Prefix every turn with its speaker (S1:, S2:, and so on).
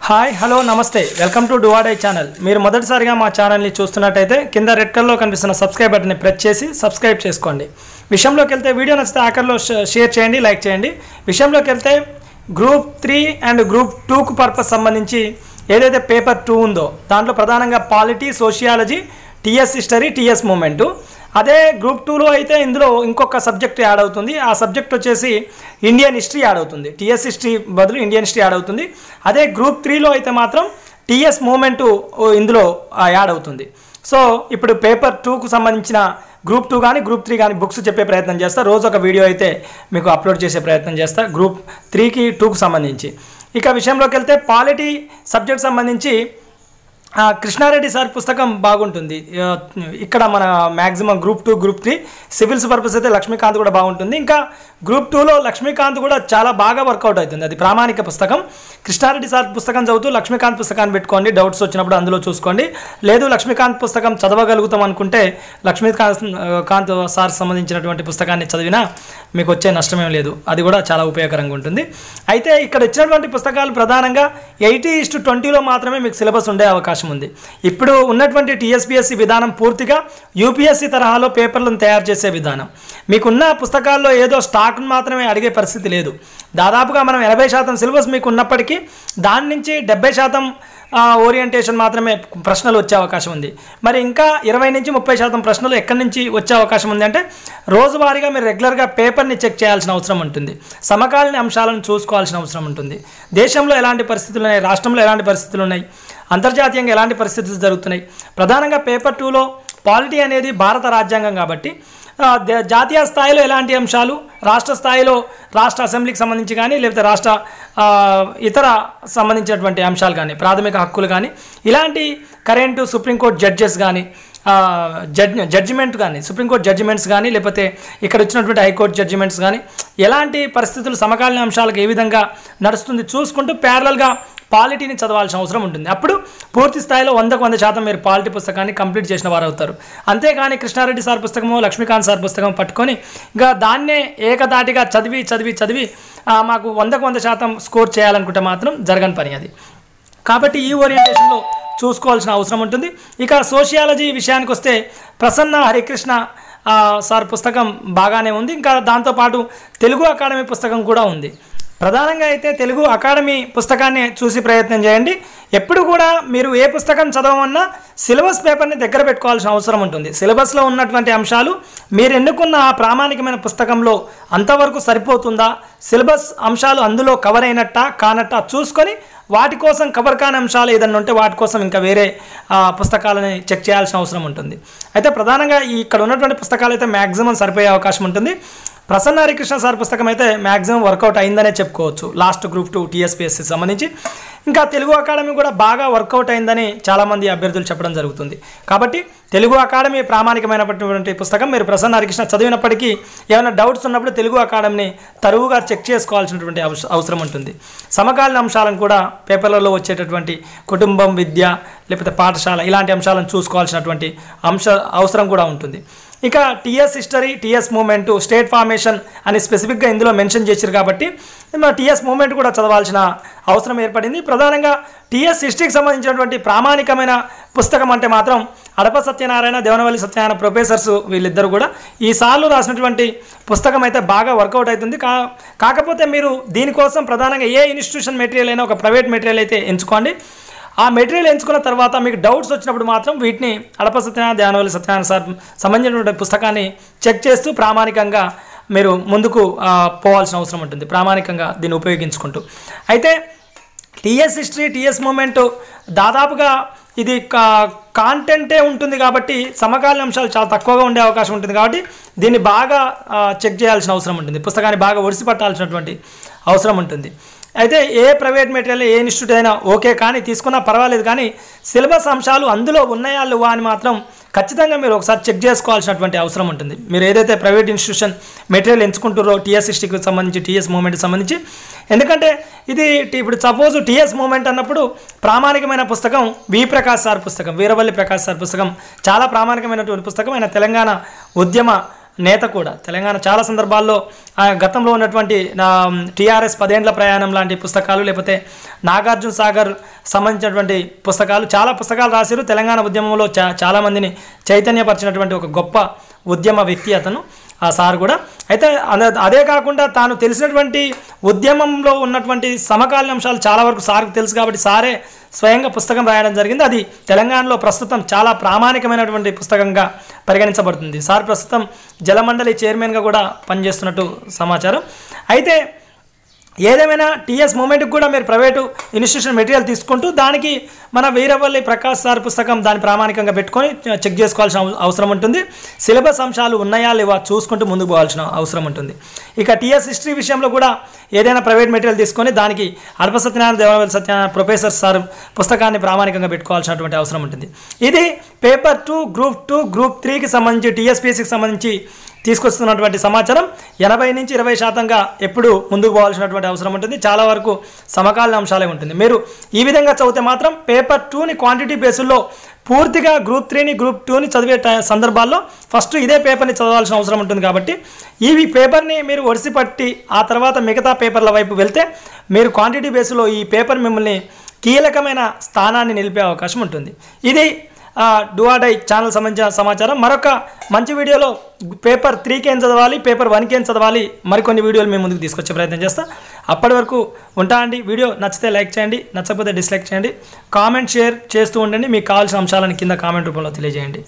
S1: Hi hello నమస్తే welcome to డువాడై channel. మీరు మొదటిసారిగా మా ఛానల్ని చూస్తున్నట్టయితే కింద రెడ్ కలర్లో కనిపిస్తున్న సబ్స్క్రైబ్ బటన్ని ప్రెస్ చేసి సబ్స్క్రైబ్ చేసుకోండి. విషయంలోకి వెళ్తే వీడియో నచ్చితే ఆఖరిలో షేర్ చేయండి, లైక్ చేయండి. విషయంలోకి వెళ్తే గ్రూప్ 3 అండ్ గ్రూప్ 2కు పర్పస్ సంబంధించి ఏదైతే పేపర్ 2 ఉందో దాంట్లో ప్రధానంగా polity, sociology, TS history, TS movement. అదే గ్రూప్ 2లో అయితే ఇందులో ఇంకొక సబ్జెక్ట్ యాడ్ అవుతుంది. ఆ సబ్జెక్ట్ వచ్చేసి ఇండియన్ హిస్టరీ యాడ్ అవుతుంది. టీఎస్ హిస్టరీ బదులు ఇండియన్ హిస్టరీ యాడ్ అవుతుంది. అదే గ్రూప్ 3లో అయితే మాత్రం టీఎస్ మూమెంటు ఇందులో యాడ్ అవుతుంది. సో ఇప్పుడు పేపర్ 2కు సంబంధించిన గ్రూప్ 2 కానీ గ్రూప్ 3 కానీ బుక్స్ చెప్పే ప్రయత్నం చేస్తా. రోజు ఒక వీడియో అయితే మీకు అప్లోడ్ చేసే ప్రయత్నం చేస్తా గ్రూప్ 3కి 2కు సంబంధించి. ఇక విషయంలోకి వెళ్తే పాలిటీ సబ్జెక్ట్ సంబంధించి కృష్ణారెడ్డి సార్ పుస్తకం బాగుంటుంది. ఇక్కడ మన maximum group 2 group 3 civils purpose అయితే లక్ష్మీకాంత్ కూడా బాగుంటుంది. ఇంకా గ్రూప్ 2లో లక్ష్మీకాంత్ కూడా చాలా బాగా వర్కౌట్ అవుతుంది. అది ప్రామాణిక పుస్తకం. కృష్ణారెడ్డి సార్ పుస్తకం చదువుతూ లక్ష్మీకాంత్ పుస్తకాన్ని పెట్టుకోండి, డౌట్స్ వచ్చినప్పుడు అందులో చూసుకోండి. లేదు లక్ష్మీకాంత్ పుస్తకం చదవగలుగుతాం అనుకుంటే లక్ష్మీకాంత్ సార్ సంబంధించినటువంటి పుస్తకాన్ని చదివినా మీకు వచ్చే నష్టమేం లేదు, అది కూడా చాలా ఉపయోగకరంగా ఉంటుంది. అయితే ఇక్కడ ఇచ్చినటువంటి పుస్తకాలు ప్రధానంగా 80:20లో మాత్రమే మీకు సిలబస్ ఉండే అవకాశం ఉంది. ఇప్పుడు ఉన్నటువంటి టీఎస్పీఎస్సీ విధానం పూర్తిగా యూపీఎస్సీ తరహాలో పేపర్లను తయారు చేసే విధానం. మీకున్న పుస్తకాల్లో ఏదో స్టాక్ను మాత్రమే అడిగే పరిస్థితి లేదు. దాదాపుగా మనం 80% సిలబస్ మీకు ఉన్నప్పటికీ దాని నుంచి 70% ఓరియంటేషన్ మాత్రమే ప్రశ్నలు వచ్చే అవకాశం ఉంది. మరి ఇంకా 20 నుంచి 30% ప్రశ్నలు ఎక్కడి నుంచి వచ్చే అవకాశం ఉంది అంటే రోజువారీగా మీరు రెగ్యులర్గా పేపర్ని చెక్ చేయాల్సిన అవసరం ఉంటుంది. సమకాలీన అంశాలను చూసుకోవాల్సిన అవసరం ఉంటుంది. దేశంలో ఎలాంటి పరిస్థితులు ఉన్నాయి, రాష్ట్రంలో ఎలాంటి పరిస్థితులు ఉన్నాయి, అంతర్జాతీయంగా ఎలాంటి పరిస్థితులు జరుగుతున్నాయి. ప్రధానంగా పేపర్ 2లో పాలిటీ అనేది భారత రాజ్యాంగం కాబట్టి జాతీయ స్థాయిలో ఎలాంటి అంశాలు, రాష్ట్ర స్థాయిలో రాష్ట్ర అసెంబ్లీకి సంబంధించి కానీ లేకపోతే రాష్ట్ర ఇతర సంబంధించినటువంటి అంశాలు కానీ, ప్రాథమిక హక్కులు కానీ, ఇలాంటి కరెంటు సుప్రీంకోర్టు జడ్జెస్ కానీ, జడ్జిమెంట్ కానీ, సుప్రీంకోర్టు జడ్జిమెంట్స్ కానీ, లేకపోతే ఇక్కడ వచ్చినటువంటి హైకోర్టు జడ్జిమెంట్స్ కానీ, ఎలాంటి పరిస్థితులు సమకాలీన అంశాలకు ఏ విధంగా నడుస్తుంది చూసుకుంటూ ప్యారలల్గా పాలిటీని చదవాల్సిన అవసరం ఉంటుంది. అప్పుడు పూర్తి స్థాయిలో 100% మీరు పాలిటీ పుస్తకాన్ని కంప్లీట్ చేసిన వారు అవుతారు. అంతేగాని కృష్ణారెడ్డి సార్ పుస్తకమో లక్ష్మీకాంత్ సార్ పుస్తకం పట్టుకొని ఇంకా దాన్నే ఏకదాటిగా చదివి మాకు 100% స్కోర్ చేయాలనుకుంటే మాత్రం జరగని పని అది. కాబట్టి ఈ ఓరియంటేషన్లో చూసుకోవాల్సిన అవసరం ఉంటుంది. ఇక సోషియాలజీ విషయానికి వస్తే ప్రసన్న హరికృష్ణ సార్ పుస్తకం బాగానే ఉంది. ఇంకా దాంతోపాటు తెలుగు అకాడమీ పుస్తకం కూడా ఉంది. ప్రధానంగా అయితే తెలుగు అకాడమీ పుస్తకాన్ని చూసి ప్రయత్నం చేయండి. ఎప్పుడు కూడా మీరు ఏ పుస్తకం చదవమన్నా సిలబస్ పేపర్ని దగ్గర పెట్టుకోవాల్సిన అవసరం ఉంటుంది. సిలబస్లో ఉన్నటువంటి అంశాలు మీరు ఎన్నుకున్న ఆ ప్రామాణికమైన పుస్తకంలో అంతవరకు సరిపోతుందా, సిలబస్ అంశాలు అందులో కవర్ అయినట్టా కానట్టా చూసుకొని వాటి కోసం కవర్ కాని అంశాలు ఏదన్నా ఉంటే వాటి కోసం ఇంకా వేరే పుస్తకాలని చెక్ చేయాల్సిన అవసరం ఉంటుంది. అయితే ప్రధానంగా ఇక్కడ ఉన్నటువంటి పుస్తకాలు అయితే మ్యాక్సిమం సరిపోయే అవకాశం ఉంటుంది. ప్రసన్న హరికృష్ణ సార్ పుస్తకం అయితే మ్యాక్సిమం వర్కౌట్ అయిందనే చెప్పుకోవచ్చు లాస్ట్ గ్రూప్ 2 టీఎస్పీఎస్సీ సంబంధించి. ఇంకా తెలుగు అకాడమీ కూడా బాగా వర్కౌట్ అయిందని చాలామంది అభ్యర్థులు చెప్పడం జరుగుతుంది. కాబట్టి తెలుగు అకాడమీ ప్రామాణికమైనటువంటి పుస్తకం. మీరు ప్రసన్న హరికృష్ణ చదివినప్పటికీ ఏమైనా డౌట్స్ ఉన్నప్పుడు తెలుగు అకాడమీని తరువుగా చెక్ చేసుకోవాల్సినటువంటి అవసరం ఉంటుంది. సమకాలీన అంశాలను కూడా పేపర్లలో వచ్చేటటువంటి కుటుంబం, విద్య, లేకపోతే పాఠశాల ఇలాంటి అంశాలను చూసుకోవాల్సినటువంటి అవసరం కూడా ఉంటుంది. ఇక TS history, TS movement, state formation అని స్పెసిఫిక్గా ఇందులో మెన్షన్ చేశారు కాబట్టి టీఎస్ మూమెంట్ కూడా చదవాల్సిన అవసరం ఏర్పడింది. ప్రధానంగా టీఎస్ హిస్టరీకి సంబంధించినటువంటి ప్రామాణికమైన పుస్తకం అంటే మాత్రం అడప సత్యనారాయణ, దేవనవల్లి సత్యనారాయణ ప్రొఫెసర్స్ వీళ్ళిద్దరూ కూడా ఈసార్లు రాసినటువంటి పుస్తకం అయితే బాగా వర్కౌట్ అవుతుంది. కాకపోతే మీరు దీనికోసం ప్రధానంగా ఏ ఇన్స్టిట్యూషన్ మెటీరియల్ అయినా ఒక ప్రైవేట్ మెటీరియల్ అయితే ఎంచుకోండి. ఆ మెటీరియల్ ఎంచుకున్న తర్వాత మీకు డౌట్స్ వచ్చినప్పుడు మాత్రం వీటిని అడప సత్యనారాయణ, దేవనవల్లి సత్యనారాయణ సార్ సంబంధించినటువంటి పుస్తకాన్ని చెక్ చేస్తూ ప్రామాణికంగా మీరు ముందుకు పోవాల్సిన అవసరం ఉంటుంది, ప్రామాణికంగా దీన్ని ఉపయోగించుకుంటూ. అయితే టీఎస్ హిస్టరీ, టీఎస్ మూమెంట్ దాదాపుగా ఇది కాంటెంటే ఉంటుంది కాబట్టి సమకాలీన అంశాలు చాలా తక్కువగా ఉండే అవకాశం ఉంటుంది. కాబట్టి దీన్ని బాగా చెక్ చేయాల్సిన అవసరం ఉంటుంది, పుస్తకాన్ని బాగా ఒడిసి పట్టాల్సినటువంటి అవసరం ఉంటుంది. అయితే ఏ ప్రైవేట్ మెటీరియల్ ఏ ఇన్స్టిట్యూట్ అయినా ఓకే, కానీ తీసుకున్నా పర్వాలేదు, కానీ సిలబస్ అంశాలు అందులో ఉన్నాయా లేవా అని మాత్రం ఖచ్చితంగా మీరు ఒకసారి చెక్ చేసుకోవాల్సినటువంటి అవసరం ఉంటుంది. మీరు ఏదైతే ప్రైవేట్ ఇన్స్టిట్యూషన్ మెటీరియల్ ఎంచుకుంటారో టీఎస్ హిస్టరీకి సంబంధించి, టీఎస్ మూమెంట్కి సంబంధించి, ఎందుకంటే ఇది ఇప్పుడు సపోజ్ టీఎస్ మూమెంట్ అన్నప్పుడు ప్రామాణికమైన పుస్తకం వి ప్రకాష్ సార్ పుస్తకం, వీరవల్లి ప్రకాష్ సార్ పుస్తకం చాలా ప్రామాణికమైనటువంటి పుస్తకం. ఆయన తెలంగాణ ఉద్యమ నేత కూడా. తెలంగాణ చాలా సందర్భాల్లో గతంలో ఉన్నటువంటి టీఆర్ఎస్ 10 ఏండ్ల ప్రయాణం లాంటి పుస్తకాలు, లేకపోతే నాగార్జున సాగర్ సంబంధించినటువంటి పుస్తకాలు, చాలా పుస్తకాలు రాశారు. తెలంగాణ ఉద్యమంలో చాలామందిని చైతన్యపరిచినటువంటి ఒక గొప్ప ఉద్యమ వ్యక్తి అతను, ఆ సార్ కూడా. అయితే అదే కాకుండా తాను తెలిసినటువంటి ఉద్యమంలో ఉన్నటువంటి సమకాలీన అంశాలు చాలా వరకు సార్కు తెలుసు కాబట్టి సారే స్వయంగా పుస్తకం రాయడం జరిగింది. అది తెలంగాణలో ప్రస్తుతం చాలా ప్రామాణికమైనటువంటి పుస్తకంగా పరిగణించబడుతుంది. సార్ ప్రస్తుతం జలమండలి చైర్మన్గా కూడా పనిచేస్తున్నట్టు సమాచారం. అయితే ఏదేమైనా టీఎస్ మూమెంట్కి కూడా మీరు ప్రైవేటు ఇన్స్టిట్యూషన్ మెటీరియల్ తీసుకుంటూ దానికి మన వీరవల్లి ప్రకాష్ సార్ పుస్తకం దాని ప్రామాణికంగా పెట్టుకొని చెక్ చేసుకోవాల్సిన అవసరం ఉంటుంది. సిలబస్ అంశాలు ఉన్నాయా లేవా చూసుకుంటూ ముందుకు పోవాల్సిన అవసరం ఉంటుంది. ఇక టీఎస్ హిస్టరీ విషయంలో కూడా ఏదైనా ప్రైవేట్ మెటీరియల్ తీసుకొని దానికి అల్ప సత్యనారాయణ దేవరవల్లి సత్యనారాయణ ప్రొఫెసర్ సార్ పుస్తకాన్ని ప్రామాణికంగా పెట్టుకోవాల్సినటువంటి అవసరం ఉంటుంది. ఇది పేపర్ 2 గ్రూప్ 2 గ్రూప్ 3కి సంబంధించి టీఎస్పీఎస్సికి సంబంధించి తీసుకొస్తున్నటువంటి సమాచారం. 80 నుంచి 20% ఎప్పుడు ముందుకు పోవాల్సినటువంటి అవసరం ఉంటుంది. చాలా వరకు సమకాలీన అంశాలే ఉంటుంది. మీరు ఈ విధంగా చదివితే మాత్రం పేపర్ 2ని క్వాంటిటీ బేసుల్లో పూర్తిగా గ్రూప్ 3ని గ్రూప్ 2ని చదివే సందర్భాల్లో ఫస్ట్ ఇదే పేపర్ని చదవాల్సిన అవసరం ఉంటుంది. కాబట్టి ఈ పేపర్ని మీరు ఒడిసిపట్టి ఆ తర్వాత మిగతా పేపర్ల వైపు వెళ్తే మీరు క్వాంటిటీ బేస్లో ఈ పేపర్ మిమ్మల్ని కీలకమైన స్థానాన్ని నిలిపే అవకాశం ఉంటుంది. ఇది డూ ఆర్ డై ఛానల్ సంబంధించిన సమాచారం. మరొక మంచి వీడియోలో పేపర్ 3కి ఏం చదవాలి, పేపర్ 1కి ఏం చదవాలి, మరికొన్ని వీడియోలు మేము ముందుకు తీసుకొచ్చే ప్రయత్నం చేస్తాం. అప్పటి వరకు ఉంటా అండి. వీడియో నచ్చితే లైక్ చేయండి, నచ్చకపోతే డిస్లైక్ చేయండి, కామెంట్ షేర్ చేస్తూ ఉండండి. మీకు కావాల్సిన అంశాలను కింద కామెంట్ రూపంలో తెలియజేయండి.